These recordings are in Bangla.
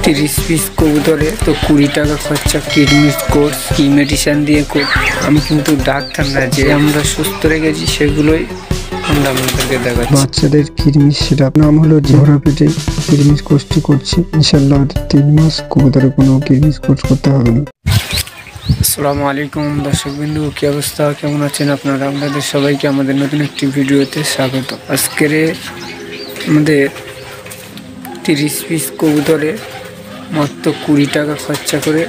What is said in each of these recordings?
30 পিস কবুতরে তো 20 টাকা খরচা। কিডনির কোর্স কি মেডিসিন দিয়ে আমি কিন্তু ডাক্তার না, যে আমরা সুস্থ রেখেছি সেগুলোই আমরা আপনাদেরকে দেখাচ্ছি। বাচ্চাদের কিডনির সিরাপ নাম হলো ঝরা পেটে কিডনির কোর্সটি করছি। ইনশাল্লাহ 3 মাস কবুতরে কোনো কিডনির কোর্স করতে হবে না। আসসালামু আলাইকুম দর্শক বিন্দু, কি অবস্থা, কেমন আছেন আপনারা? আপনাদের সবাইকে আমাদের নতুন একটি ভিডিওতে স্বাগত। আজকের আমাদের 30 পিস কবুতরে মাত্র 20 টাকা খরচা করে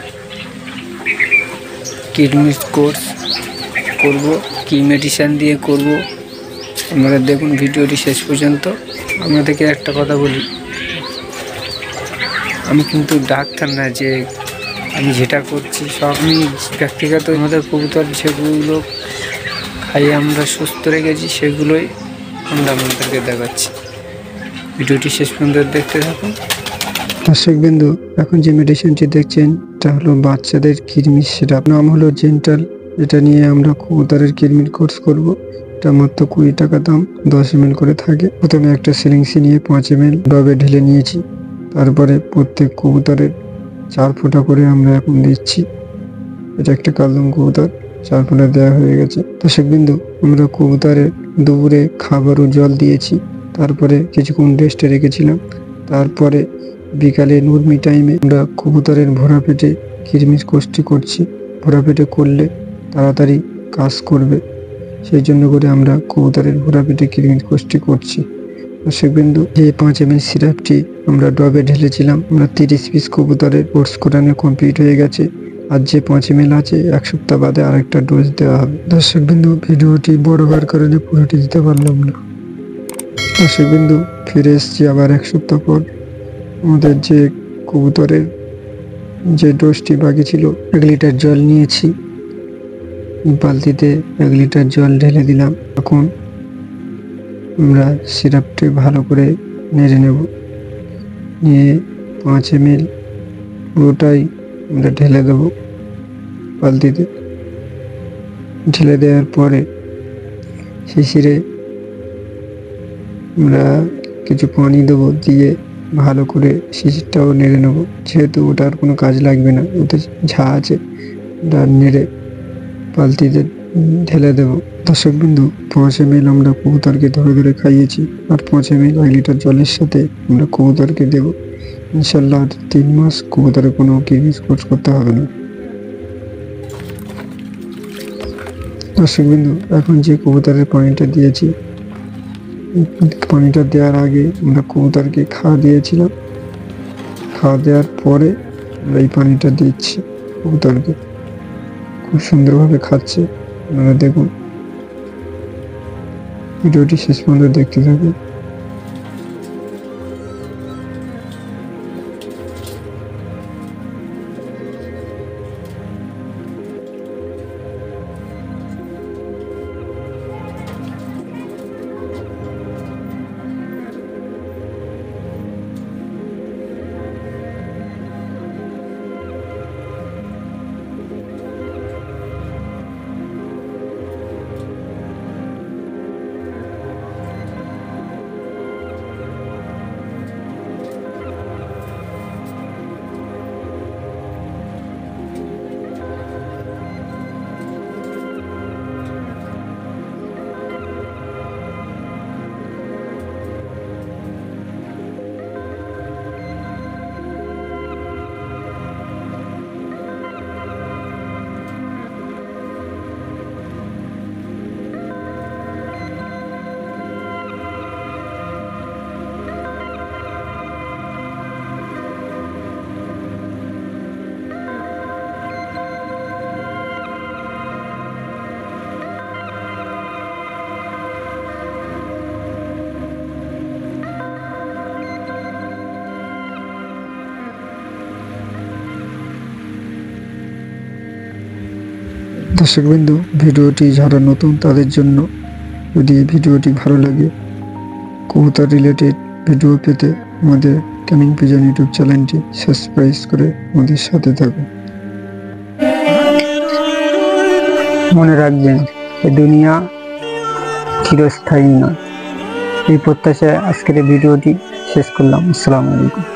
কিডনির কোর্স করব। কি মেডিসিন দিয়ে করব আপনারা দেখুন ভিডিওটি শেষ পর্যন্ত। আপনাদেরকে একটা কথা বলি, আমি কিন্তু ডাক্তার না, যে আমি যেটা করছি সব আমি ব্যক্তিগত আমাদের কবুতর যেগুলো খাই আমরা সুস্থ রেখেছি সেগুলোই আমরা আপনাদেরকে দেখাচ্ছি। ভিডিওটি শেষ পর্যন্ত দেখতে থাকুন। দর্শক বিন্দু, এখন যে মেডিসিনটি দেখছেন এটা হলো বাচ্চাদের কিডনির সিরাপ, নাম হলো জেন্টাল। এটা নিয়ে আমরা কবুতরের কিডনির কোর্স করব। এটা মাত্র 20 টাকা দাম, 10 ml করে থাকে। প্রথমে একটা সিরিঞ্জ নিয়ে 5 ml ডবে ঢেলে নিয়েছি। তারপরে প্রত্যেক কবুতরের 4 ফোঁটা করে আমরা এখন দিচ্ছি। এটা একটা কালদম কবুতর, 4 ফোঁটা দেওয়া হয়ে গেছে। দর্শক বিন্দু, আমরা কবুতরের দুপুরে খাবার ও জল দিয়েছি, তারপরে কিছুক্ষণ রেস্টে রেখেছিলাম। তারপরে বিকালে নুরমি টাইমে আমরা কবুতরের ভরা পেটে কিডনির কোর্সটি করছি। ভরা পেটে করলে তাড়াতাড়ি কাজ করবে, সেই জন্য করে আমরা কবুতরের ভরা পেটে কিডনির কোর্সটি করছি। দর্শক বিন্দু, যে 5 ml সিরাপটি আমরা ডবে ঢেলেছিলাম, আমরা 30 পিস কবুতরের কোর্স করানো কমপ্লিট হয়ে গেছে। আর যে 5 ml আছে 1 সপ্তাহ বাদে আরেকটা ডোজ দেওয়া হবে। দর্শক বিন্দু, ভিডিওটি বড় হওয়ার কারণে পুরোটি দিতে পারলাম না। দর্শক বিন্দু, ফিরে এসছি আবার 1 সপ্তাহ পর। আমাদের যে কবুতরের যে ডোজটি বাকি ছিল, 1 লিটার জল নিয়েছি, বালতিতে 1 লিটার জল ঢেলে দিলাম। এখন আমরা সিরাপটি ভালো করে নেড়ে নেব। নিয়ে 5 ml পুরোটাই আমরা ঢেলে দেব বালতিতে। ঢেলে দেওয়ার পরে শিশিরে আমরা কিছু পানি দেবো, দিয়ে ভালো করে শিশিরটাও নেড়ে নেব। যেহেতু ওটার কোনো কাজ লাগবে না, ওতে ঝা আছে, ওটা নেড়ে বালতিতে ঢেলে দেব। দর্শক বিন্দু, 5 ml আমরা কবুতরকে ধরে ধরে খাইয়েছি, আর 5 ml 1 লিটার জলের সাথে আমরা কবুতরকে দেব। ইনশাল্লাহ 3 মাস কবুতরে কোনো কিডনির কোর্স করতে হবে না। দর্শক বিন্দু, এখন যে কবুতরের পানিটা দিয়েছি, পানিটা দেওয়ার আগে আমরা কবুতরকে খাওয়া দিয়েছিলাম। খাওয়া দেওয়ার পরে আমরা এই পানিটা দিচ্ছি কবুতরকে। খুব সুন্দরভাবে খাচ্ছে, আপনারা দেখুন। ভিডিওটি শেষ পর্যন্ত দেখতে থাকুন। দর্শক বিন্দু, ভিডিওটি যারা নতুন তাদের জন্য, যদি ভিডিওটি ভালো লাগে, কবুতর রিলেটেড ভিডিও পেতে আমাদের ক্যামিং পিজন ইউটিউব চ্যানেলটি সাবস্ক্রাইব করে আমাদের সাথে থাকুন। মনে রাখবেন, এই দুনিয়া চিরস্থায়ী নয়। এই প্রত্যাশায় আজকের ভিডিওটি শেষ করলাম। আসসালামু আলাইকুম।